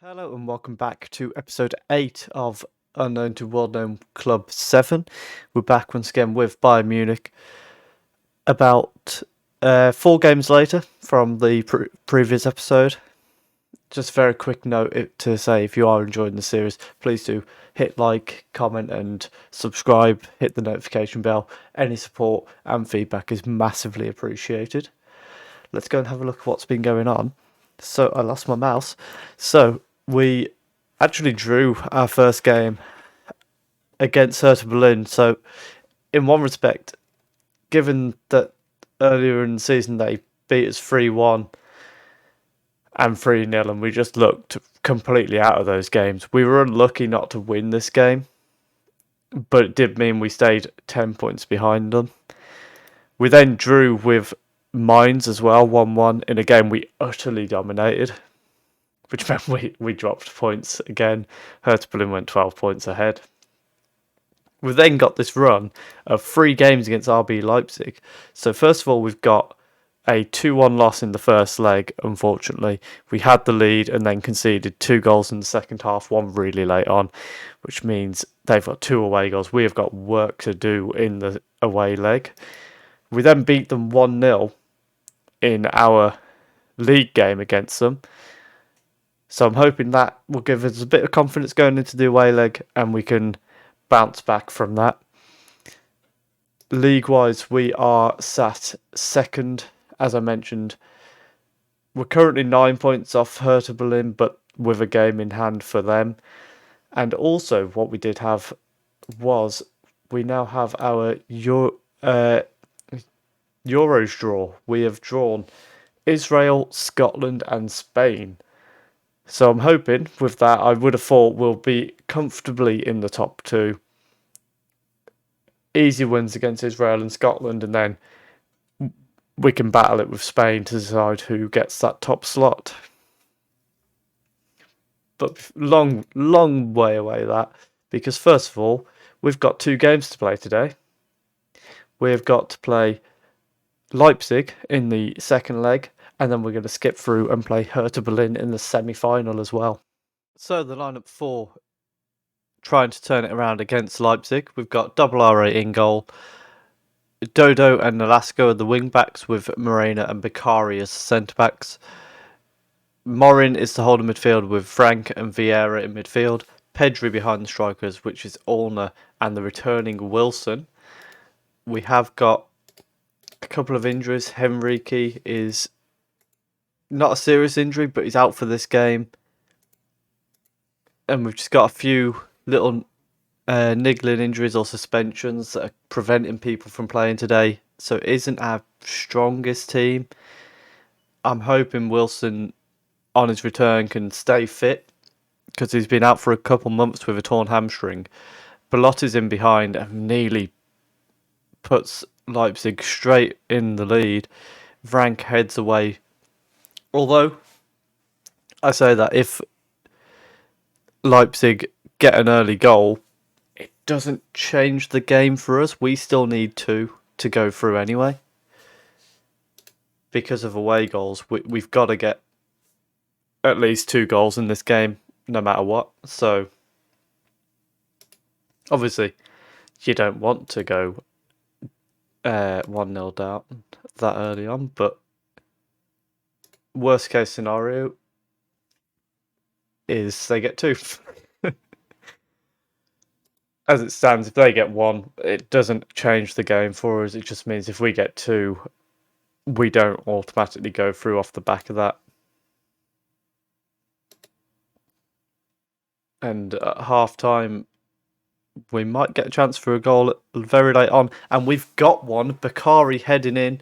Hello and welcome back to episode 8 of Unknown to World Known Club 7. We're back once again with Bayern Munich about 4 games later from the previous episode. Just a very quick note to say, if you are enjoying the series, please do hit like, comment and subscribe, hit the notification bell. Any support and feedback is massively appreciated. Let's go and have a look at what's been going on. So, I lost my mouse. So, we actually drew our first game against Hertha Berlin. So, in one respect, given that earlier in the season they beat us 3-1 and 3-0, and we just looked completely out of those games, we were unlucky not to win this game, but it did mean we stayed 10 points behind them. We then drew with Mainz as well, 1-1, in a game we utterly dominated, which meant we dropped points again. Hertha Berlin went 12 points ahead. We've then got this run of 3 games against RB Leipzig. So first of all, we've got a 2-1 loss in the first leg, unfortunately. We had the lead and then conceded 2 goals in the second half, one really late on, which means they've got 2 away goals. We have got work to do in the away leg. We then beat them 1-0 in our league game against them. So I'm hoping that will give us a bit of confidence going into the away leg and we can bounce back from that. League-wise, we are sat second, as I mentioned. We're currently 9 points off Hertha Berlin, but with a game in hand for them. And also, what we did have was we now have our Euros draw. We have drawn Israel, Scotland, and Spain. So I'm hoping with that, I would have thought we'll be comfortably in the top 2. Easy wins against Israel and Scotland, and then we can battle it with Spain to decide who gets that top slot. But long way away that, because first of all, we've got 2 games to play today. We've got to play Leipzig in the second leg, and then we're going to skip through and play Hertha Berlin in the semi-final as well. So the lineup for trying to turn it around against Leipzig, we've got Double RA in goal, Dodo and Nolasco are the wing backs, with Morena and Bakari as centre backs. Morin is the holding midfield with Frank and Vieira in midfield. Pedri behind the strikers, which is Allner and the returning Wilson. We have got a couple of injuries. Henrique is not a serious injury, but he's out for this game. And we've just got a few little niggling injuries or suspensions that are preventing people from playing today. So it isn't our strongest team. I'm hoping Wilson, on his return, can stay fit, because he's been out for a couple months with a torn hamstring. Belotti's in behind and nearly puts Leipzig straight in the lead. Frank heads away. Although, I say that if Leipzig get an early goal, it doesn't change the game for us. We still need 2 to go through anyway. Because of away goals, we've got to get at least 2 goals in this game, no matter what. So, obviously, you don't want to go 1-0 down that early on, but worst case scenario is they get 2. As it stands, if they get 1, it doesn't change the game for us. It just means if we get 2, we don't automatically go through off the back of that. And at half-time, we might get a chance for a goal very late on. And we've got one. Bakari heading in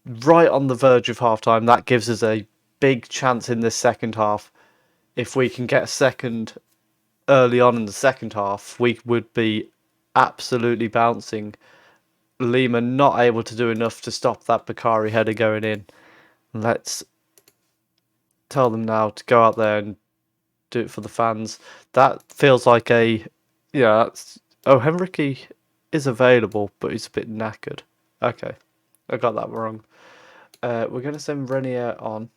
right on the verge of half-time. That gives us a big chance in this second half. If we can get a second early on in the second half, we would be absolutely bouncing. Lima not able to do enough to stop that Bakari header going in. Let's tell them now to go out there and do it for the fans. That feels like a... Yeah, that's... Oh, Henrique is available, but he's a bit knackered. Okay, I got that wrong. We're going to send Renier on.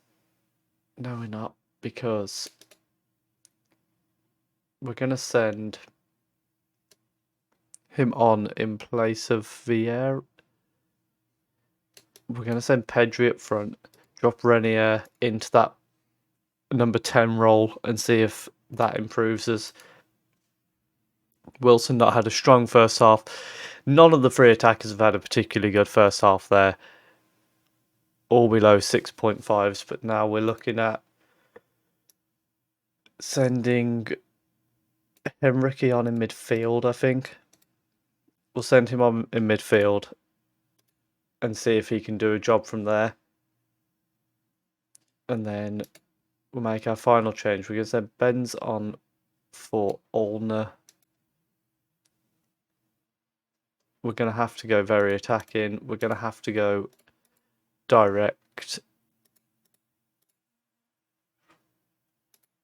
No, we're not, because we're going to send him on in place of Vieira. We're going to send Pedri up front, drop Renier into that number 10 role and see if that improves us. Wilson not had a strong first half. None of the three attackers have had a particularly good first half there. All below 6.5s, but now we're looking at sending Henrique on in midfield, I think. We'll send him on in midfield and see if he can do a job from there. And then we'll make our final change. We're going to send Benz on for Olner. We're going to have to go very attacking. We're going to have to go direct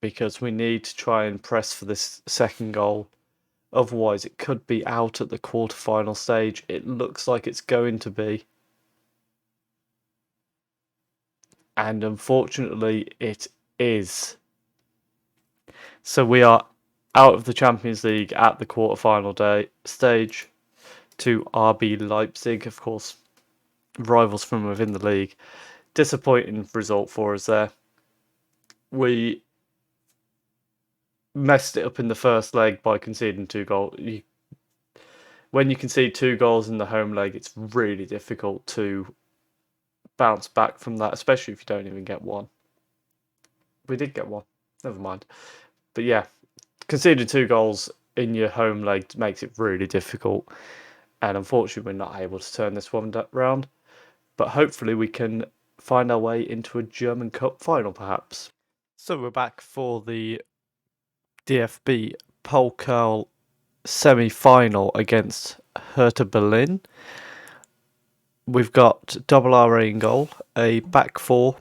because we need to try and press for this second goal. Otherwise, it could be out at the quarter-final stage. It looks like it's going to be. And unfortunately, it is. So we are out of the Champions League at the quarter-final stage to RB Leipzig, of course, rivals from within the league. Disappointing result for us there. We messed it up in the first leg by conceding 2 goals. When you concede 2 goals in the home leg, it's really difficult to bounce back from that, especially if you don't even get one. We did get one. Never mind. But yeah, conceding 2 goals in your home leg makes it really difficult. And unfortunately, we're not able to turn this one round. But hopefully we can find our way into a German Cup final, perhaps. So we're back for the DFB Pokal semi-final against Hertha Berlin. We've got double RA in goal, a back four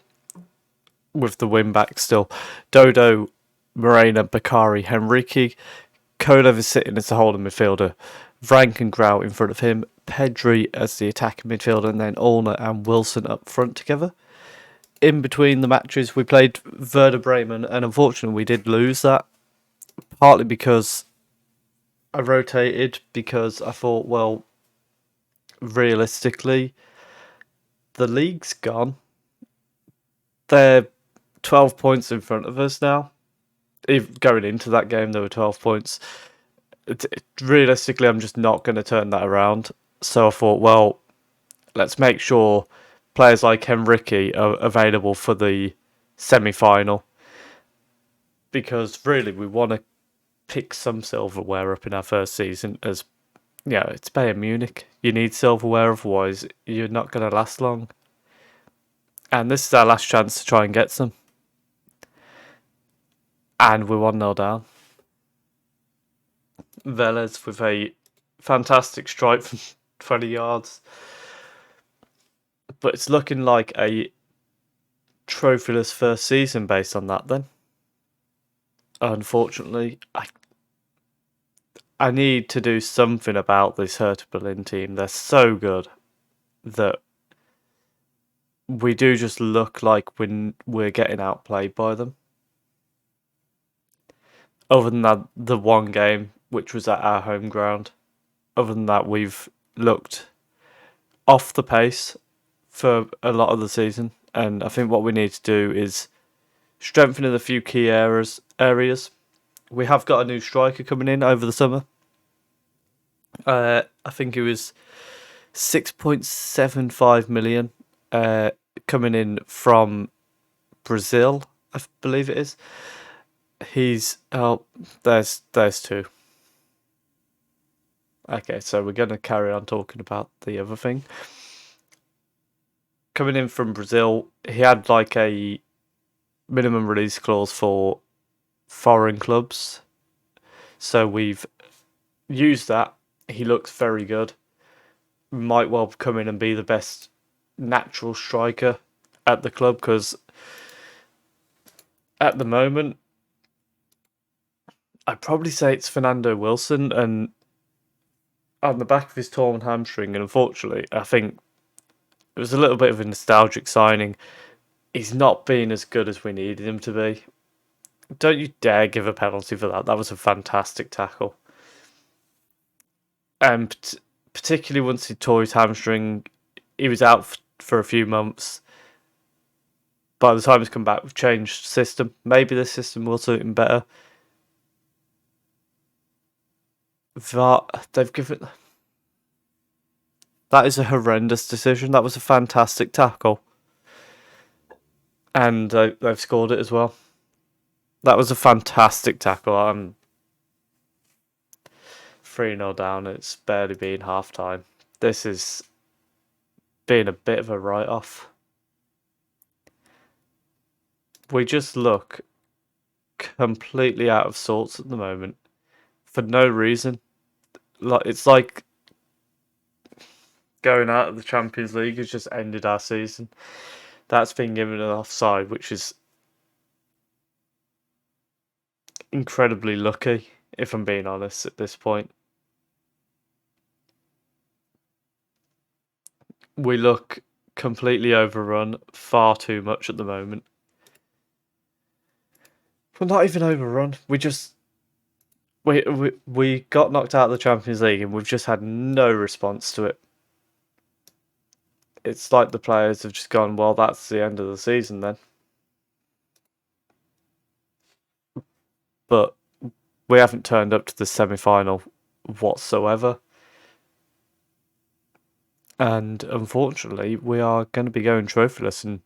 with the wing back still. Dodo, Morena, Bakari, Henrique. Kolev is sitting as the holding midfielder. Frank and Grau in front of him. Pedri as the attacking midfielder, and then Olner and Wilson up front together. In between the matches, we played Werder Bremen, and unfortunately we did lose that. Partly because I rotated, because I thought, well, realistically, the league's gone. They're 12 points in front of us now. Going into that game, there were 12 points. Realistically, I'm just not going to turn that around. So I thought, well, let's make sure players like Henrique are available for the semi-final. Because really, we want to pick some silverware up in our first season. As it's Bayern Munich. You need silverware, otherwise you're not going to last long. And this is our last chance to try and get some. And we're 1-0 down. Velez with a fantastic strike from 20 yards. But it's looking like a trophyless first season based on that then. Unfortunately, I need to do something about this Hertha Berlin team. They're so good that we do just look like when we're getting outplayed by them. Other than that, the one game, which was at our home ground, other than that, we've looked off the pace for a lot of the season. And I think what we need to do is strengthen in a few key areas. We have got a new striker coming in over the summer. I think it was 6.75 million coming in from Brazil, I believe it is. There's 2. Okay, so we're going to carry on talking about the other thing. Coming in from Brazil, he had like a minimum release clause for foreign clubs. So we've used that. He looks very good. Might well come in and be the best natural striker at the club, because at the moment, I'd probably say it's Fernando Wilson, and on the back of his torn hamstring, and unfortunately, I think it was a little bit of a nostalgic signing. He's not been as good as we needed him to be. Don't you dare give a penalty for that. That was a fantastic tackle. And particularly once he tore his hamstring, he was out for a few months. By the time he's come back, we've changed system. Maybe this system will suit him better. They've given... That is a horrendous decision. That was a fantastic tackle. And they've scored it as well. That was a fantastic tackle. I'm 3-0 down. It's barely been half time. This is being a bit of a write-off. We just look completely out of sorts at the moment for no reason. It's like going out of the Champions League has just ended our season. That's been given an offside, which is incredibly lucky, if I'm being honest, at this point. We look completely overrun far too much at the moment. We're not even overrun. We got knocked out of the Champions League and we've just had no response to it. It's like the players have just gone, well, that's the end of the season then. But we haven't turned up to the semi-final whatsoever. And unfortunately, we are going to be going trophyless. And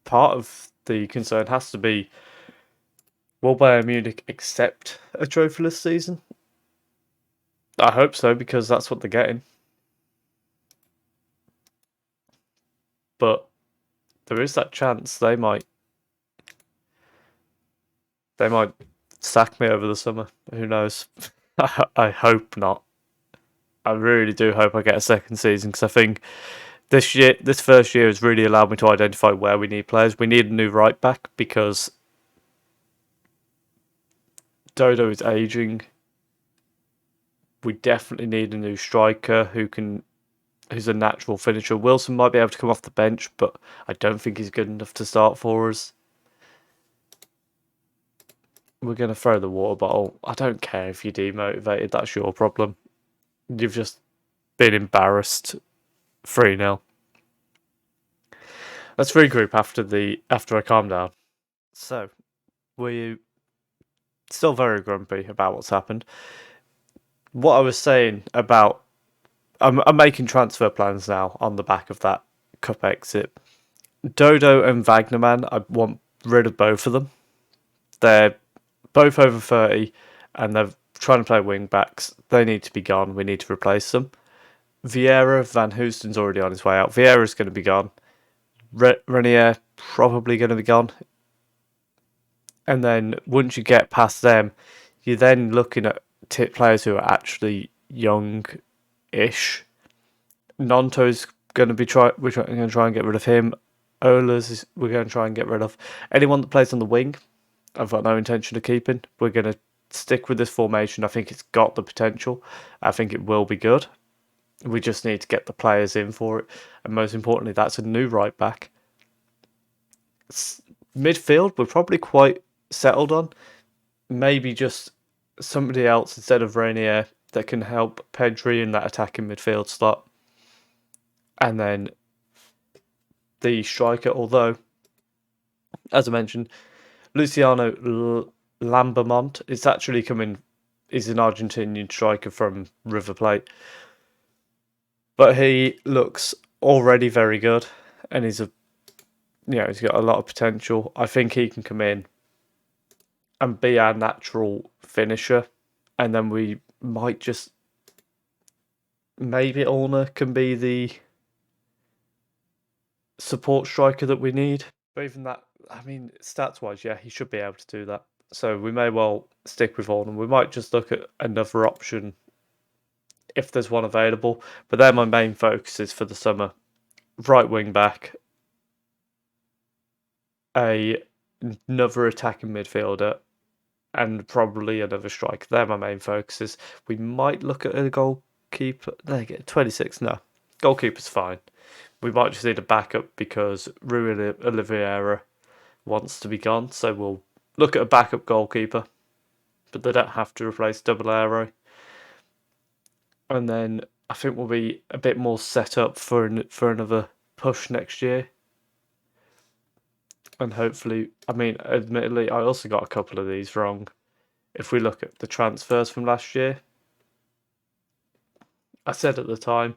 part of the concern has to be, will Bayern Munich accept a trophyless season? I hope so, because that's what they're getting. But there is that chance they might sack me over the summer. Who knows? I hope not. I really do hope I get a second season, because I think this first year has really allowed me to identify where we need players. We need a new right back because Dodo is aging. We definitely need a new striker who's a natural finisher. Wilson might be able to come off the bench, but I don't think he's good enough to start for us. We're going to throw the water bottle. I don't care if you're demotivated. That's your problem. You've just been embarrassed. 3-0. Let's regroup after I calm down. So, we're still very grumpy about what's happened. What I was saying about... I'm making transfer plans now on the back of that cup exit. Dodo and Wagnerman, I want rid of both of them. They're both over 30 and they're trying to play wing backs. They need to be gone. We need to replace them. Vieira, Van Hoosten's already on his way out. Vieira's going to be gone. Renier probably going to be gone. And then once you get past them, you're then looking at players who are actually young-ish. Nonto's going to be we're going to try and get rid of him. Ola's we're going to try and get rid of. Anyone that plays on the wing, I've got no intention of keeping. We're going to stick with this formation. I think it's got the potential. I think it will be good. We just need to get the players in for it. And most importantly, that's a new right back. Midfield, we're probably quite settled on. Maybe just somebody else instead of Rainier that can help Pedri in that attacking midfield slot. And then the striker, although, as I mentioned, Luciano Lambermont is actually he's an Argentinian striker from River Plate. But he looks already very good, and he's got a lot of potential. I think he can come in and be our natural finisher, and then we might just maybe Olner can be the support striker that we need. But even that, I mean, stats wise, yeah, he should be able to do that. So we may well stick with Olner. We might just look at another option if there's one available. But they're my main focuses for the summer. Right wing back, another attacking midfielder, and probably another striker. They're my main focuses. We might look at a goalkeeper. There you go, 26. No, goalkeeper's fine. We might just need a backup because Rui Oliveira wants to be gone, so we'll look at a backup goalkeeper, but they don't have to replace Double Aero. And then I think we'll be a bit more set up for another push next year. And hopefully, I mean, admittedly, I also got a couple of these wrong. If we look at the transfers from last year, I said at the time,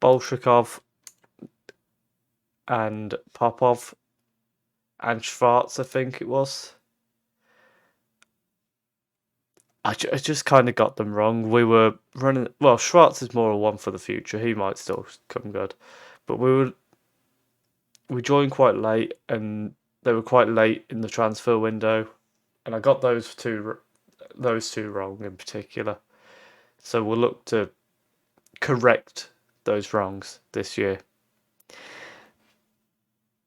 Bolshakov and Popov and Schwarz, I think it was. I just kind of got them wrong. We were running. Well, Schwarz is more a one for the future. He might still come good, but we joined quite late, and they were quite late in the transfer window, and I got those two wrong in particular. So we'll look to correct those wrongs this year.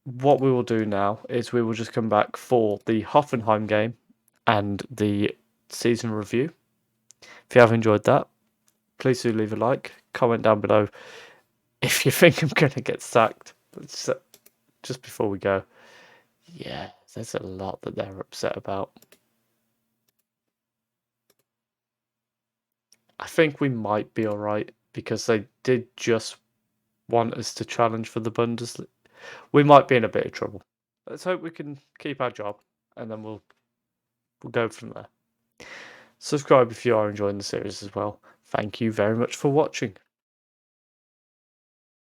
What we will do now is we will just come back for the Hoffenheim game and the season review. If you have enjoyed that, please do leave a like, comment down below if you think I'm going to get sacked. Just before we go, yeah, there's a lot that they're upset about. I think we might be alright because they did just want us to challenge for the Bundesliga. We might be in a bit of trouble. Let's hope we can keep our job, and then we'll go from there. Subscribe if you are enjoying the series as well. Thank you very much for watching.